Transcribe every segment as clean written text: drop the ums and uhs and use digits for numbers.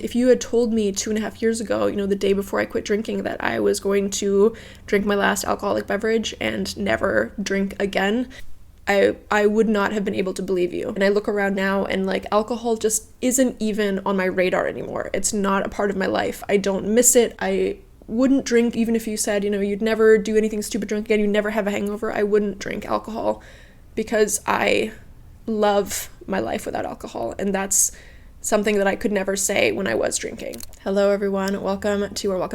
If you had told me 2.5 years ago, the day before I quit drinking, that I was going to drink my last alcoholic beverage and never drink again, I would not have been able to believe you. And I look around now and alcohol just isn't even on my radar anymore. It's not a part of my life. I don't miss it. I wouldn't drink even if you said, you'd never do anything stupid drunk again, you'd never have a hangover. I wouldn't drink alcohol because I love my life without alcohol. And that's something that I could never say when I was drinking. Hello everyone, welcome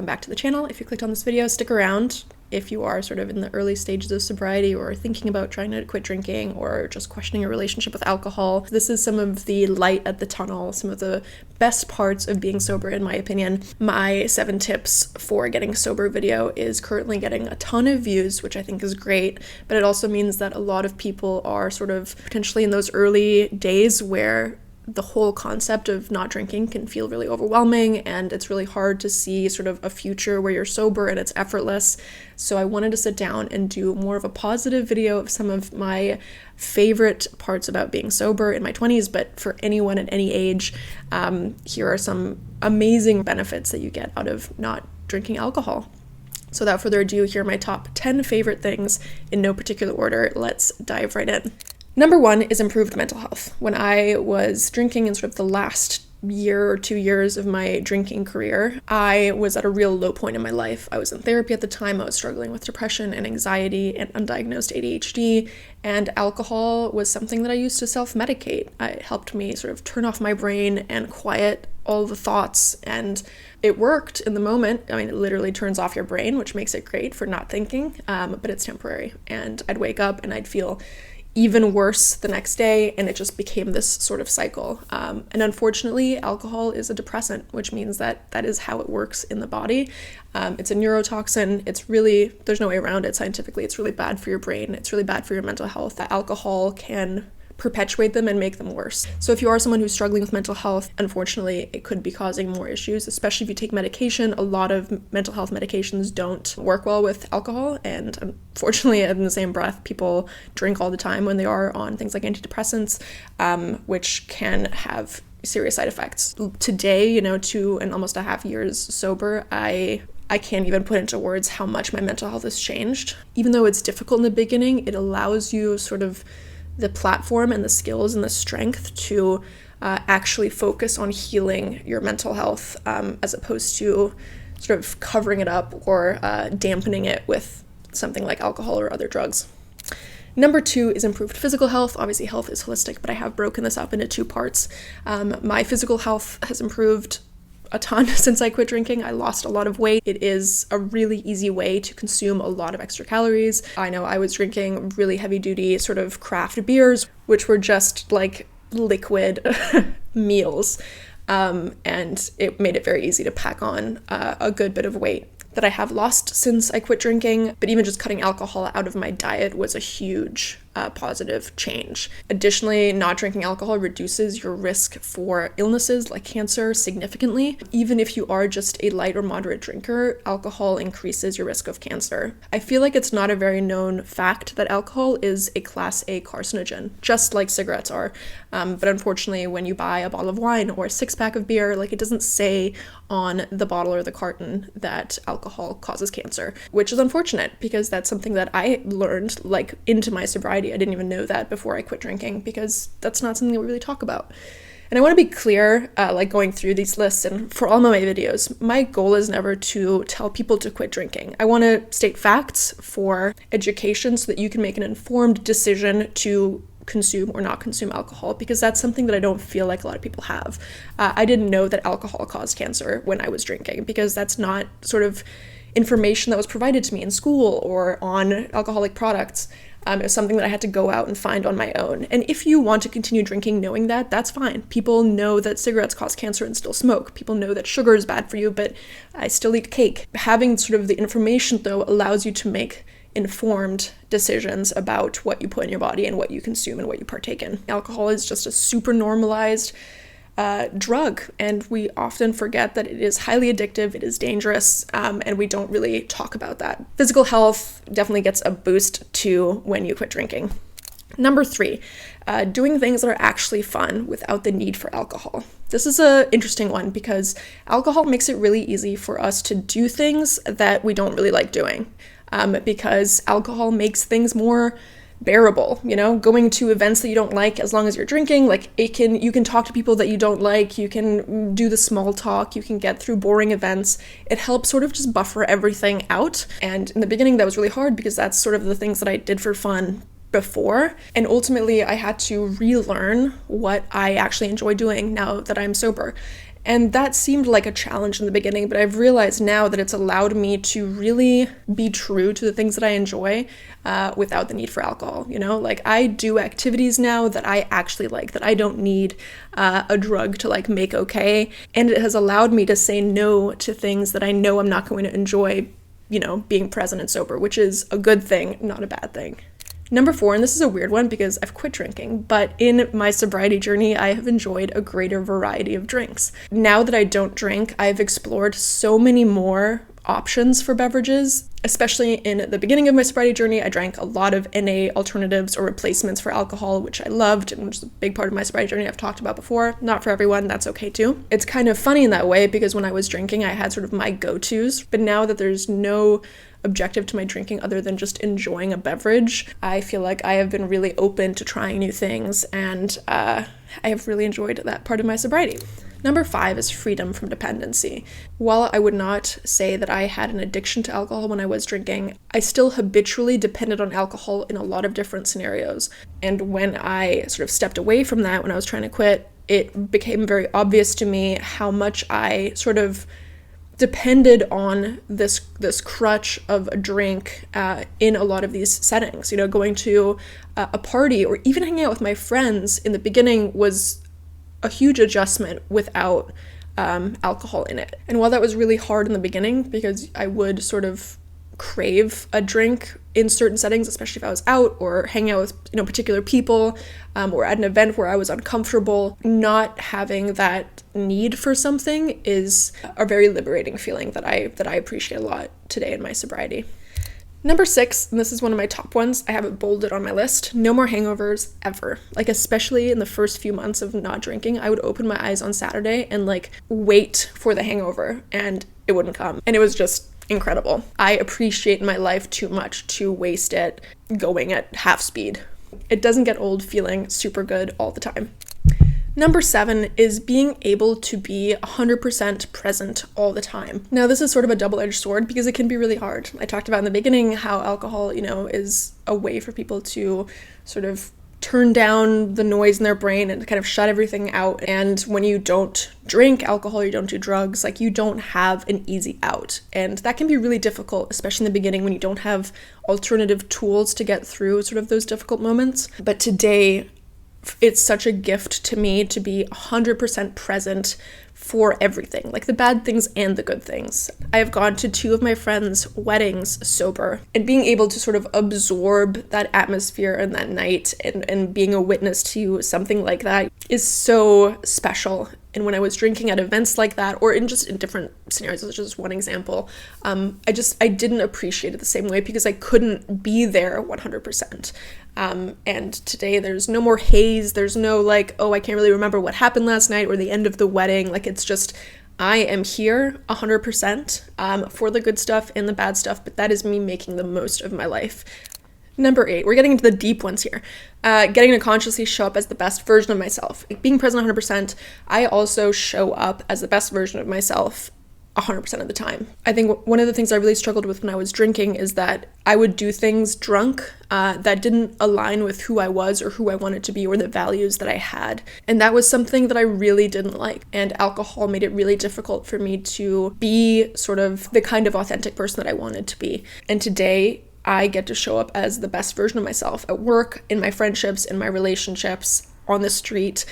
back to the channel. If you clicked on this video, stick around. If you are sort of in the early stages of sobriety or thinking about trying to quit drinking or just questioning your relationship with alcohol, this is some of the light at the tunnel, some of the best parts of being sober in my opinion. My 7 tips for getting sober video is currently getting a ton of views, which I think is great, but it also means that a lot of people are sort of potentially in those early days where the whole concept of not drinking can feel really overwhelming, and it's really hard to see sort of a future where you're sober and it's effortless. So I wanted to sit down and do more of a positive video of some of my favorite parts about being sober in my 20s, but for anyone at any age, here are some amazing benefits that you get out of not drinking alcohol. So without further ado, here are my top 10 favorite things in no particular order. Let's dive right in. Number 1 is improved mental health. When I was drinking in sort of the last year or 2 years of my drinking career, I was at a real low point in my life. I was in therapy at the time. I was struggling with depression and anxiety and undiagnosed ADHD, and alcohol was something that I used to self-medicate. It helped me sort of turn off my brain and quiet all the thoughts, and it worked in the moment. I mean, it literally turns off your brain, which makes it great for not thinking, but it's temporary. And I'd wake up and I'd feel even worse the next day, and it just became this sort of cycle. And unfortunately, alcohol is a depressant, which means that is how it works in the body. It's a neurotoxin. It's really, there's no way around it scientifically. It's really bad for your brain. It's really bad for your mental health. Alcohol can perpetuate them and make them worse. So if you are someone who's struggling with mental health, unfortunately, it could be causing more issues, especially if you take medication. A lot of mental health medications don't work well with alcohol, and unfortunately, in the same breath, people drink all the time when they are on things like antidepressants, which can have serious side effects. Today, 2.5 years sober, I can't even put into words how much my mental health has changed. Even though it's difficult in the beginning, it allows you sort of the platform and the skills and the strength to actually focus on healing your mental health, as opposed to sort of covering it up or dampening it with something like alcohol or other drugs. Number 2 is improved physical health. Obviously, health is holistic, but I have broken this up into 2 parts. My physical health has improved a ton since I quit drinking. I lost a lot of weight. It is a really easy way to consume a lot of extra calories. I know I was drinking really heavy duty sort of craft beers, which were just like liquid meals. And it made it very easy to pack on a good bit of weight that I have lost since I quit drinking. But even just cutting alcohol out of my diet was a huge positive change. Additionally, not drinking alcohol reduces your risk for illnesses like cancer significantly. Even if you are just a light or moderate drinker, alcohol increases your risk of cancer. I feel like it's not a very known fact that alcohol is a Class A carcinogen, just like cigarettes are. But unfortunately, when you buy a bottle of wine or a 6-pack of beer, it doesn't say on the bottle or the carton that alcohol causes cancer, which is unfortunate because that's something that I learned into my sobriety. I didn't even know that before I quit drinking because that's not something that we really talk about. And I want to be clear, going through these lists and for all my videos, my goal is never to tell people to quit drinking. I want to state facts for education so that you can make an informed decision to consume or not consume alcohol, because that's something that I don't feel like a lot of people have. I didn't know that alcohol caused cancer when I was drinking because that's not sort of information that was provided to me in school or on alcoholic products. It was something that I had to go out and find on my own. And if you want to continue drinking knowing that, that's fine. People know that cigarettes cause cancer and still smoke. People know that sugar is bad for you, but I still eat cake. Having sort of the information, though, allows you to make informed decisions about what you put in your body and what you consume and what you partake in. Alcohol is just a super normalized drug, and we often forget that it is highly addictive, it is dangerous, and we don't really talk about that. Physical health definitely gets a boost too when you quit drinking. Number 3, doing things that are actually fun without the need for alcohol. This is an interesting one because alcohol makes it really easy for us to do things that we don't really like doing, because alcohol makes things more bearable, going to events that you don't like. As long as you're drinking, like you can talk to people that you don't like, you can do the small talk, you can get through boring events. It helps sort of just buffer everything out. And in the beginning that was really hard because that's sort of the things that I did for fun before, and ultimately I had to relearn what I actually enjoy doing now that I'm sober. And that seemed like a challenge in the beginning, but I've realized now that it's allowed me to really be true to the things that I enjoy without the need for alcohol. Like I do activities now that I actually like, that I don't need a drug to like make okay. And it has allowed me to say no to things that I know I'm not going to enjoy, being present and sober, which is a good thing, not a bad thing. Number 4, and this is a weird one because I've quit drinking, but in my sobriety journey, I have enjoyed a greater variety of drinks. Now that I don't drink, I've explored so many more options for beverages. Especially in the beginning of my sobriety journey, I drank a lot of NA alternatives or replacements for alcohol, which I loved, and which is a big part of my sobriety journey I've talked about before. Not for everyone, that's okay too. It's kind of funny in that way because when I was drinking, I had sort of my go-tos, but now that there's no objective to my drinking other than just enjoying a beverage, I feel like I have been really open to trying new things, and I have really enjoyed that part of my sobriety. Number 5 is freedom from dependency. While I would not say that I had an addiction to alcohol when I was drinking, I still habitually depended on alcohol in a lot of different scenarios. And when I sort of stepped away from that, when I was trying to quit, it became very obvious to me how much I sort of depended on this crutch of a drink in a lot of these settings. Going to a party or even hanging out with my friends in the beginning was a huge adjustment without alcohol in it. And while that was really hard in the beginning because I would sort of crave a drink in certain settings, especially if I was out or hanging out with particular people, or at an event where I was uncomfortable, not having that need for something is a very liberating feeling that I appreciate a lot today in my sobriety. Number 6, and this is one of my top ones, I have it bolded on my list, no more hangovers ever. Like, especially in the first few months of not drinking, I would open my eyes on Saturday and wait for the hangover and it wouldn't come. And it was just incredible. I appreciate my life too much to waste it going at half speed. It doesn't get old feeling super good all the time. Number 7 is being able to be 100% present all the time. Now, this is sort of a double-edged sword because it can be really hard. I talked about in the beginning how alcohol, is a way for people to sort of turn down the noise in their brain and kind of shut everything out. And when you don't drink alcohol, you don't do drugs, you don't have an easy out. And that can be really difficult, especially in the beginning when you don't have alternative tools to get through sort of those difficult moments. But today, it's such a gift to me to be 100% present for everything, the bad things and the good things. I have gone to 2 of my friends' weddings sober, and being able to sort of absorb that atmosphere and that night and being a witness to something like that is so special. And when I was drinking at events like that, or in different scenarios, this is just one example, I didn't appreciate it the same way because I couldn't be there 100%. And today there's no more haze. There's no I can't really remember what happened last night or the end of the wedding. It's just, I am here 100% for the good stuff and the bad stuff, but that is me making the most of my life. Number 8, we're getting into the deep ones here. Getting to consciously show up as the best version of myself. Being present 100%, I also show up as the best version of myself 100% of the time. I think one of the things I really struggled with when I was drinking is that I would do things drunk that didn't align with who I was or who I wanted to be or the values that I had. And that was something that I really didn't like. And alcohol made it really difficult for me to be sort of the kind of authentic person that I wanted to be. And today, I get to show up as the best version of myself at work, in my friendships, in my relationships, on the street.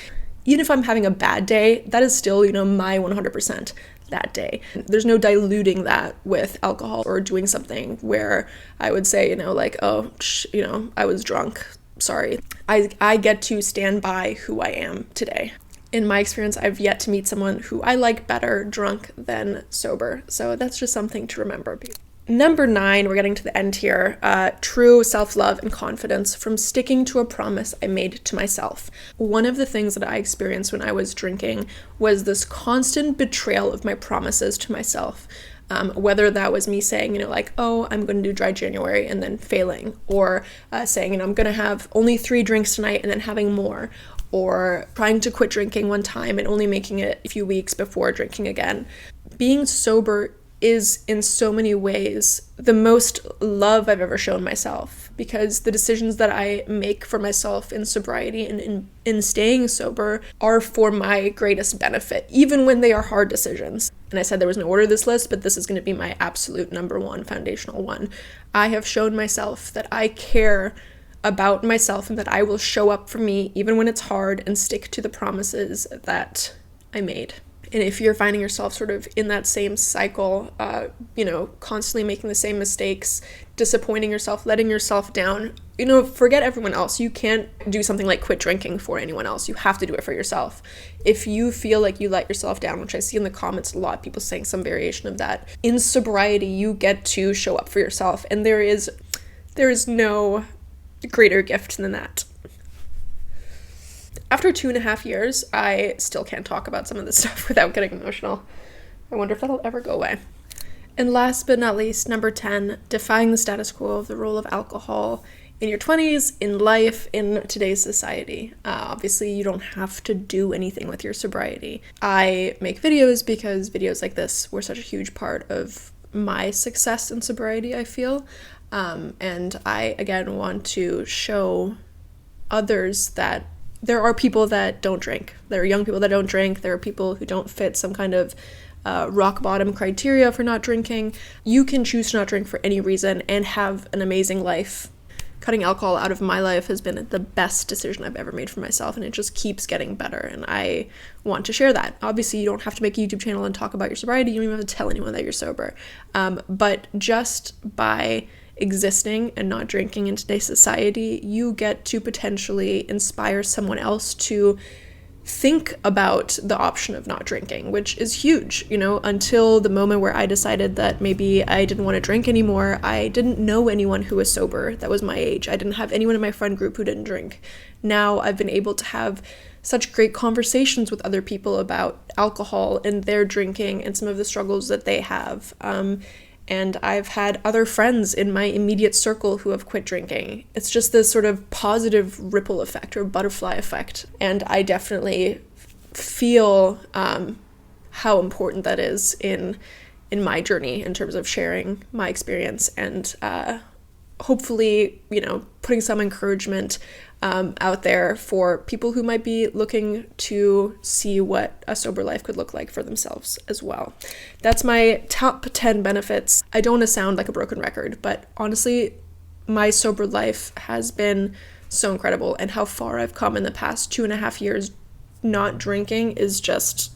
Even if I'm having a bad day, that is still, my 100% that day. There's no diluting that with alcohol or doing something where I would say, I was drunk. Sorry. I get to stand by who I am today. In my experience, I've yet to meet someone who I like better drunk than sober. So that's just something to remember. Number 9, we're getting to the end here, true self-love and confidence from sticking to a promise I made to myself. One of the things that I experienced when I was drinking was this constant betrayal of my promises to myself. Whether that was me saying, like, oh, I'm going to do dry January and then failing, or saying, I'm going to have only 3 drinks tonight and then having more, or trying to quit drinking one time and only making it a few weeks before drinking again. Being sober is in so many ways the most love I've ever shown myself, because the decisions that I make for myself in sobriety and in staying sober are for my greatest benefit, even when they are hard decisions. And I said there was no order to this list, but this is going to be my absolute number 1 foundational one. I have shown myself that I care about myself and that I will show up for me even when it's hard and stick to the promises that I made. And if you're finding yourself sort of in that same cycle, constantly making the same mistakes, disappointing yourself, letting yourself down, forget everyone else. You can't do something like quit drinking for anyone else. You have to do it for yourself. If you feel like you let yourself down, which I see in the comments a lot, people saying some variation of that, in sobriety, you get to show up for yourself. And there is no greater gift than that. After 2.5 years, I still can't talk about some of this stuff without getting emotional. I wonder if that'll ever go away. And last but not least, number 10, defying the status quo of the role of alcohol in your 20s, in life, in today's society. Obviously, you don't have to do anything with your sobriety. I make videos because videos like this were such a huge part of my success in sobriety, I feel. And I, again, want to show others that there are people that don't drink. There are young people that don't drink. There are people who don't fit some kind of rock bottom criteria for not drinking. You can choose to not drink for any reason and have an amazing life. Cutting alcohol out of my life has been the best decision I've ever made for myself, and it just keeps getting better, and I want to share that. Obviously, you don't have to make a YouTube channel and talk about your sobriety. You don't even have to tell anyone that you're sober. But just by existing and not drinking in today's society, you get to potentially inspire someone else to think about the option of not drinking, which is huge. Until the moment where I decided that maybe I didn't want to drink anymore, I didn't know anyone who was sober that was my age. I didn't have anyone in my friend group who didn't drink. Now I've been able to have such great conversations with other people about alcohol and their drinking and some of the struggles that they have. And I've had other friends in my immediate circle who have quit drinking. It's just this sort of positive ripple effect or butterfly effect. And I definitely feel how important that is in my journey in terms of sharing my experience and hopefully, putting some encouragement out there for people who might be looking to see what a sober life could look like for themselves as well. That's my top 10 benefits. I don't want to sound like a broken record, but honestly, my sober life has been so incredible, and how far I've come in the past 2.5 years not drinking is just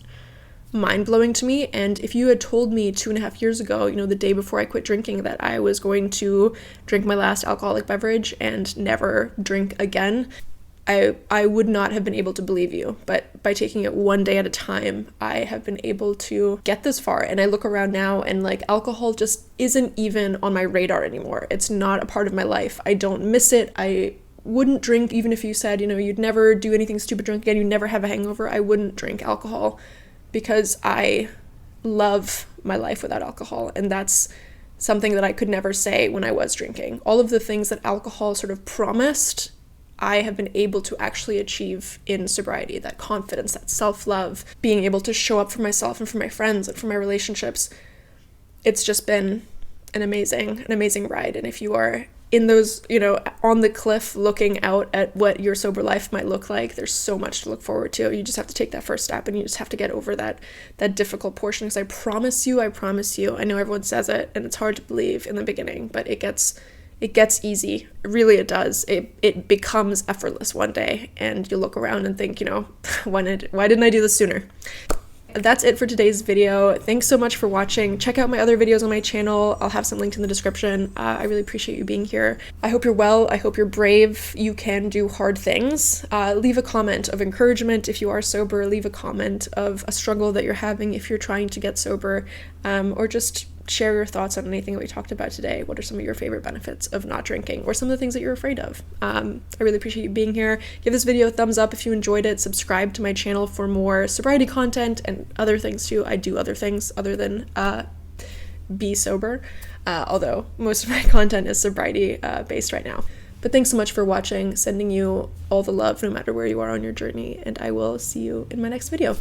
mind-blowing to me. And if you had told me 2.5 years ago, the day before I quit drinking, that I was going to drink my last alcoholic beverage and never drink again, I would not have been able to believe you. But by taking it one day at a time, I have been able to get this far. And I look around now and alcohol just isn't even on my radar anymore. It's not a part of my life. I don't miss it. I wouldn't drink even if you said, you'd never do anything stupid drunk again, you'd never have a hangover. I wouldn't drink alcohol, because I love my life without alcohol, and that's something that I could never say when I was drinking. All of the things that alcohol sort of promised, I have been able to actually achieve in sobriety. That confidence, that self-love, being able to show up for myself and for my friends and for my relationships. It's just been an amazing ride. And if you are in those, on the cliff looking out at what your sober life might look like, there's so much to look forward to. You just have to take that first step, and you just have to get over that difficult portion. Because I promise you, I know everyone says it and it's hard to believe in the beginning, but it gets easy. Really, it does. It becomes effortless one day, and you look around and think, why didn't I do this sooner? That's it for today's video. Thanks so much for watching. Check out my other videos on my channel. I'll have some linked in the description. I really appreciate you being here. I hope you're well. I hope you're brave. You can do hard things. Leave a comment of encouragement if you are sober. Leave a comment of a struggle that you're having if you're trying to get sober, or just share your thoughts on anything that we talked about today. What are some of your favorite benefits of not drinking, or some of the things that you're afraid of? I really appreciate you being here. Give this video a thumbs up if you enjoyed it. Subscribe to my channel for more sobriety content and other things too. I do other things other than be sober, although most of my content is sobriety based right now. But thanks so much for watching, sending you all the love no matter where you are on your journey, and I will see you in my next video.